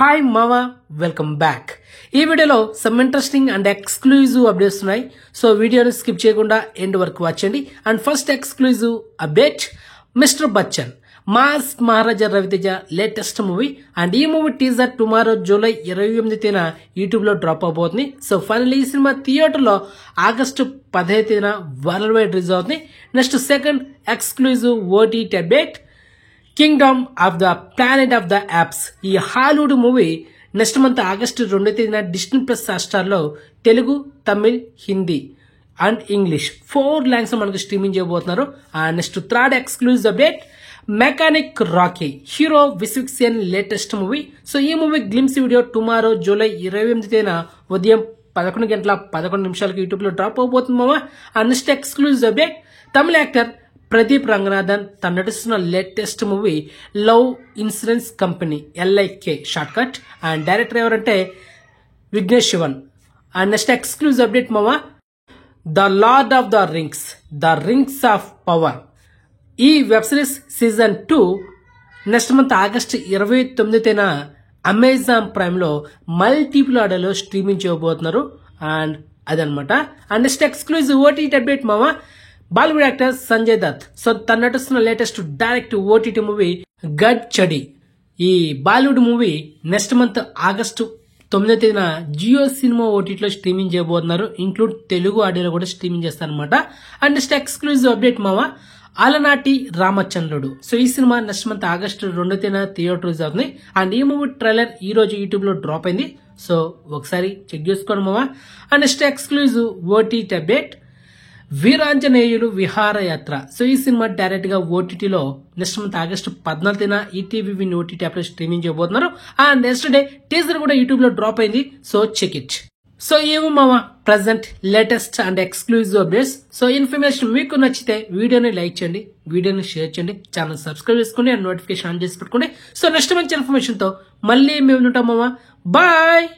Hi మామా welcome back. ఈ వీడియోలో some interesting and exclusive updates ఉన్నాయి. సో వీడియోని స్కిప్ చేయకుండా ఎండ్ వరకు వచ్చండి. And first exclusive update, mister Bachchan mass Maharaja Ravi Teja latest movie. And ఈ మూవీ టీజర్ టుమారో జూలై 28న యూట్యూబ్ లో డ్రాప్ అవబోతుంది. సో ఫైనల్లీ ఈ సినిమా థియేటర్ లో ఆగస్టు 15న వరల్డ్ వైడ్ రిలీజ్ అవుతుంది. Next second exclusive OTT update, kingdom of the planet of the apes. ఈ Hollywood movie next month August 2న Disney plus Hotstar లో Telugu, Tamil, Hindi and English 4 language మనకు streaming చేయబోతున్నారు. Next third exclusive update, mechanic Rocky hero Vishwak Sen latest movie. So ఈ movie glimpse video tomorrow July 28న ఉదయం 11:11 YouTube లో drop అవబోతుంది మామ. Next exclusive update, Tamil actor Pradeep Ranganathan తన నటిస్తున్న latest movie love insurance company LIK short cut. And director ఎవరంటే Vignesh Shivan. And next exclusive update మామ, the lord of the rings of power. ఈ web series season 2 next month August 29న Amazon Prime లో multiple ఆర్డర్లో streaming చేయబోతున్నారు. And అదనమాట. And next exclusive OTT update మామ, Bollywood actor Sanjay Dutt so తన నటిస్తున్న latest direct OTT movie Ghudchadi. ఈ Bollywood movie next month August 9న జియో సినిమా ఓటీటీలో స్ట్రీమింగ్ చేయబోతున్నారు. ఇంక్లూడ్ తెలుగు ఆడియోలో కూడా స్ట్రీమింగ్ చేస్తారనమాట. అండ్ నెక్స్ట్ ఎక్స్క్లూజివ్ అప్డేట్ మామ, అలనాటి రామచంద్రుడు. సో ఈ సినిమా నెక్స్ట్ మంత్ ఆగస్టు 2న థియేటర్ రిలీజ్ అవుతుంది. అండ్ ఈ మూవీ ట్రైలర్ ఈ రోజు యూట్యూబ్ లో డ్రాప్ అయింది. సో ఒకసారి చెక్ చేసుకోండి మామ. And next exclusive OTT update, Veeranjaneyulu Viharayatra. So ఈ సినిమా డైరెక్ట్ గా ఓటీటీలో నెక్స్ట్ మంత్ ఆగస్టు 14న ఈటీవీ విన్ ఓటీటీ యాప్ లో స్ట్రీమింగ్ చేయబోతున్నారు. అండ్ నెక్స్ట్ డే టీజర్ కూడా యూట్యూబ్ లో డ్రాప్ అయింది. So check it. సో ఏమో మామ present latest and exclusive updates. So information మీకు నచ్చితే వీడియోని లైక్ చేయండి, వీడియోని షేర్ చేయండి, ఛానల్ సబ్స్క్రైబ్ చేసుకోండి అండ్ నోటిఫికేషన్ ఆన్ చేసి పెట్టుకోండి. సో నెక్స్ట్ మంచి ఇన్ఫర్మేషన్ తో మళ్ళీ మేము ఉంటాం మామ. బాయ్.